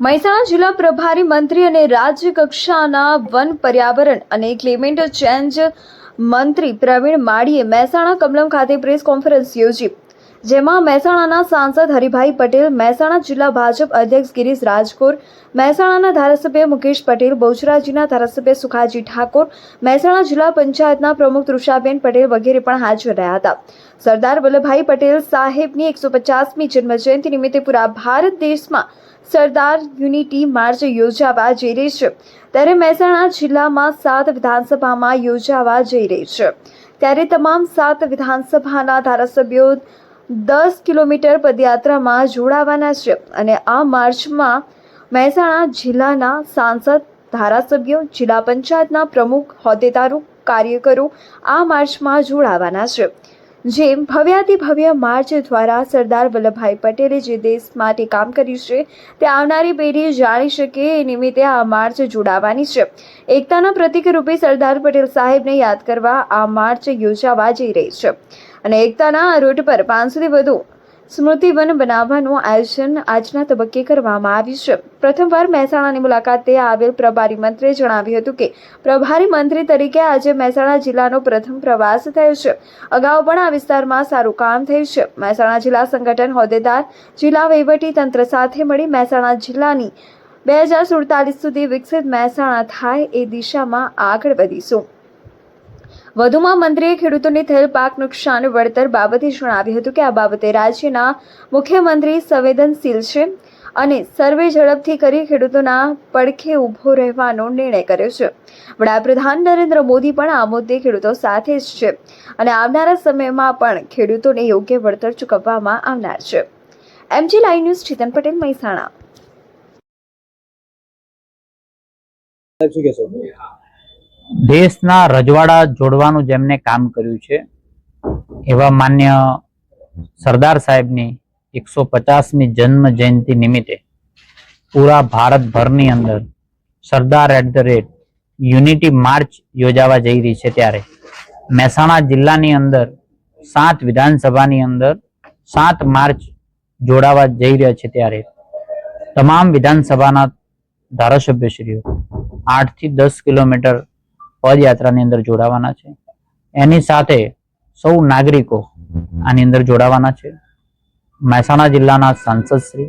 મહેસાણા જિલ્લા પ્રભારી મંત્રી અને રાજ્ય કક્ષાના વન પર્યાવરણ અને ક્લાઇમેટ ચેન્જ મંત્રી પ્રવીણ માળીએ મહેસાણા કમલમ ખાતે પ્રેસ કોન્ફરન્સ યોજી, જેમાં મહેસાણાના સાંસદ હરિભાઈ પટેલ, મહેસાણા જિલ્લા ભાજપ અધ્યક્ષ ગિરીશ રાજકોર, મહેસાણાના ધારાસભ્ય મુકેશ પટેલ, બહુચરાજીના ધારાસભ્ય સુખાજી ઠાકોર, મહેસાણા જિલ્લા પંચાયતના પ્રમુખ તૃષાબેન પટેલ વગેરે પણ હાજર રહ્યા હતા. સરદાર વલ્લભભાઈ પટેલ સાહેબની 150મી જન્મજયંતિ નિમિત્તે પૂરા ભારત દેશમાં સરદાર યુનિટી માર્ચ યોજાવા જઈ રહી છે, ત્યારે મહેસાણા જિલ્લામાં 7 વિધાનસભામાં યોજાવા જઈ રહી છે. ત્યારે તમામ 7 વિધાનસભાના ધારાસભ્યો 10 કિલોમીટર પદયાત્રામાં જોડાવાના છે અને આ માર્ચમાં મહેસાણા જિલ્લાના સાંસદ, ધારાસભ્યો, જિલ્લા પંચાયતના પ્રમુખ, હોદ્દેદારો, કાર્યકરો આ માર્ચમાં જોડાવાના છે. જેમ ભવ્યાતિભવ્ય માર્ચ દ્વારા સરદાર વલ્લભભાઈ પટેલે જે દેશ માટે કામ કર્યું છે તે આવનારી પેઢી જાણી શકે એ નિમિત્તે આ માર્ચ જોડાવાની છે. એકતાના પ્રતીક રૂપે સરદાર પટેલ સાહેબને યાદ કરવા આ માર્ચ યોજાવા જઈ રહી છે અને એકતાના રૂટ પર 500થી વધુ સ્મૃતિવન બનાવવાનું આયોજન આજના તબક્કે કરવામાં આવ્યું છે. પ્રથમવાર મહેસાણાની મુલાકાતે આવેલ પ્રભારી મંત્રીએ જણાવ્યું હતું કે પ્રભારી મંત્રી તરીકે આજે મહેસાણા જિલ્લાનો પ્રથમ પ્રવાસ થયો છે. અગાઉ પણ આ વિસ્તારમાં સારું કામ થયું છે. મહેસાણા જિલ્લા સંગઠન હોદ્દેદાર, જિલ્લા વહીવટી તંત્ર સાથે મળી મહેસાણા જિલ્લાની 2047 સુધી વિકસિત મહેસાણા થાય એ દિશામાં આગળ વધીશું. વધુમાં મંત્રીએ ખેડૂતોને થયેલ પાક નુકસાન વળતર બાબતે જણાવ્યું હતું કે આ બાબતે રાજ્યના મુખ્યમંત્રી સંવેદનશીલ છે અને સર્વે ઝડપથી કરી ખેડૂતોના પડખે ઊભો રહેવાનો નિર્ણય કર્યો છે. વડાપ્રધાન નરેન્દ્ર મોદી પણ આ મુદ્દે ખેડૂતો સાથે જ છે અને આવનારા સમયમાં પણ ખેડૂતોને યોગ્ય વળતર ચૂકવવામાં આવનાર છે. MG લાઈવ ન્યૂઝ, ચેતન પટેલ, મહેસાણા. દેશના રજવાડા જોડવાનું જેમને કામ કર્યું છે એવા માન્ય સરદાર સાહેબની 150મી જન્મ જયંતિ નિમિત્તે પૂરા ભારતભરની અંદર સરદાર યુનિટી માર્ચ યોજાવા જઈ રહી છે. ત્યારે મહેસાણા જિલ્લાની અંદર 7 વિધાનસભાની અંદર 7 માર્ચ જોડાવા જઈ રહ્યા છે. ત્યારે તમામ વિધાનસભાના ધારાસભ્યશ્રીઓ 8 થી 10 કિલોમીટર પદયાત્રાની અંદર જોડાવાના છે. એની સાથે સૌ નાગરિકો આની અંદર જોડાવાના છે. મહેસાણા જિલ્લાના સાંસદ શ્રી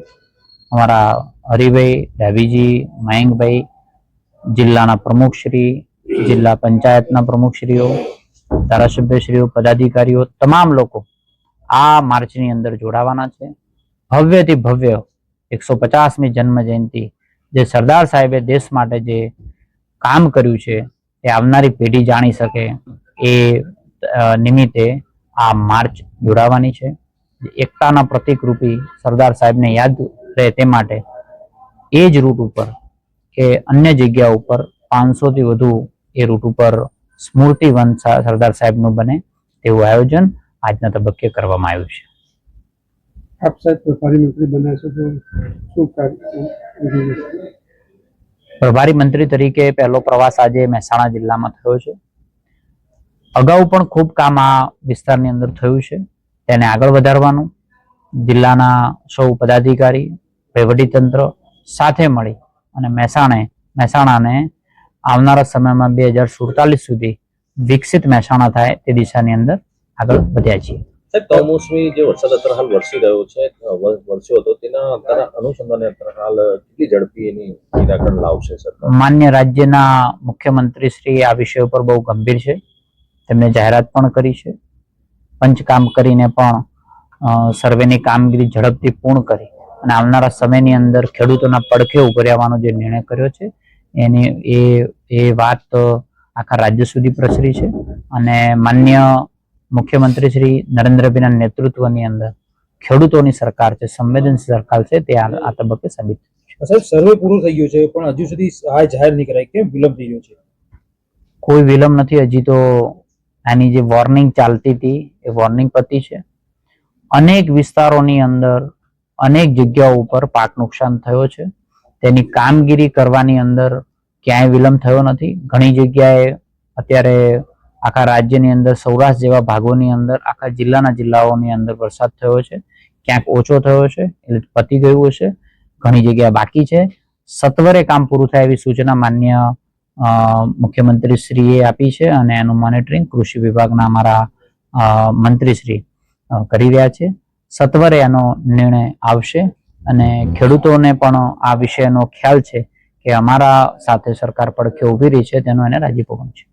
અમારા હરિભાઈ, ડાભીજી, મયંકભાઈ, જિલ્લાના પ્રમુખશ્રી, જિલ્લા પંચાયતના પ્રમુખશ્રીઓ, ધારાસભ્યશ્રીઓ, પદાધિકારીઓ, તમામ લોકો આ માર્ચની અંદર જોડાવાના છે. ભવ્યથી ભવ્ય 150મી જન્મ જયંતિ જે સરદાર સાહેબે દેશ માટે જે કામ કર્યું છે એ આવનારી પેઢી જાણી શકે એ નિમિત્તે આ માર્ચ જોડાવાની છે. એકતાના પ્રતીક રૂપી સરદાર સાહેબને યાદ રહે તે માટે એ જ રૂટ ઉપર કે અન્ય જગ્યા ઉપર 500થી વધુ એ રૂટ ઉપર સ્મૃતિવન સરદાર સાહેબનું બને તેવું આયોજન આજના તબક્કે કરવામાં આવ્યું છે. આપ સાહેબ પ્રભારી મંત્રી બન્યા છો તો શું કાર્ય? પ્રભારી મંત્રી તરીકે પહેલો પ્રવાસ આજે મહેસાણા જિલ્લામાં થયો છે. અગાઉ પણ ખૂબ કામ આ વિસ્તારની અંદર થયું છે. તેને આગળ વધારવાનું જિલ્લાના સૌ પદાધિકારી, વહીવટીતંત્ર સાથે મળી અને મહેસાણાને આવનારા સમયમાં 2047 સુધી વિકસિત મહેસાણા થાય તે દિશાની અંદર આગળ વધ્યા છીએ. કમોસમી જે વરસાદ અત્યારે હાલ વરસી રહ્યો છે, વરસ્યો હતો, તેના અનુસંધાને અત્યારે હાલ કેટલી ઝડપી એની નિરાકરણ લાવશે સરકાર? માન્ય રાજ્યના મુખ્યમંત્રી શ્રી આ વિષય ઉપર બહુ ગંભીર છે. તેમને જાહેરાત પણ કરી છે. પંચકામ કરીને પણ સર્વેની કામગીરી ઝડપથી પૂર્ણ કરી અને આવનારા સમયની અંદર ખેડૂતોના પડખે ઉભો રહેવાનો જે નિર્ણય કર્યો છે એ વાત આખા રાજ્ય સુધી પ્રસરી છે અને માન્ય મુખ્યમંત્રી શ્રી નરેન્દ્રભાઈના નેતૃત્વની અંદર ખેડૂતોની સરકાર છે, સંવેદનશીલ સરકાર છે, તે આ તબક્કે સાબિત થયું છે. સાહેબ, સર્વે પૂરું થઈ ગયું છે પણ હજુ સુધી સહાય જાહેર નહીં કરાય, કેમ વિલંબ થઈ ગયો છે? કોઈ વિલંબ નથી. હજી તો આની જે વોર્નિંગ ચાલતી હતી એ વોર્નિંગ પતી છે. અનેક વિસ્તારોની અંદર અનેક જગ્યાઓ ઉપર પાક નુકસાન થયો છે. તેની કામગીરી કરવાની અંદર ક્યાંય વિલંબ થયો નથી. ઘણી જગ્યાએ અત્યારે આખા રાજ્યની અંદર સૌરાષ્ટ્ર જેવા ભાગોની અંદર આખા જિલ્લાઓની અંદર વરસાદ થયો છે. ક્યાંક ઓછો થયો છે એટલે પતી ગયું છે, ઘણી જગ્યાએ બાકી છે સત્વરે કામ પૂરું થાય એવી સૂચના માન્ય મુખ્યમંત્રીશ્રીએ આપી છે અને એનું મોનિટરિંગ કૃષિ વિભાગના અમારા મંત્રીશ્રી કરી રહ્યા છે. સત્વરે એનો નિર્ણય આવશે અને ખેડૂતોને પણ આ વિષયનો ખ્યાલ છે કે અમારા સાથે સરકાર પડખે ઊભી રહી છે, તેનો એને રાજીપો પણ છે.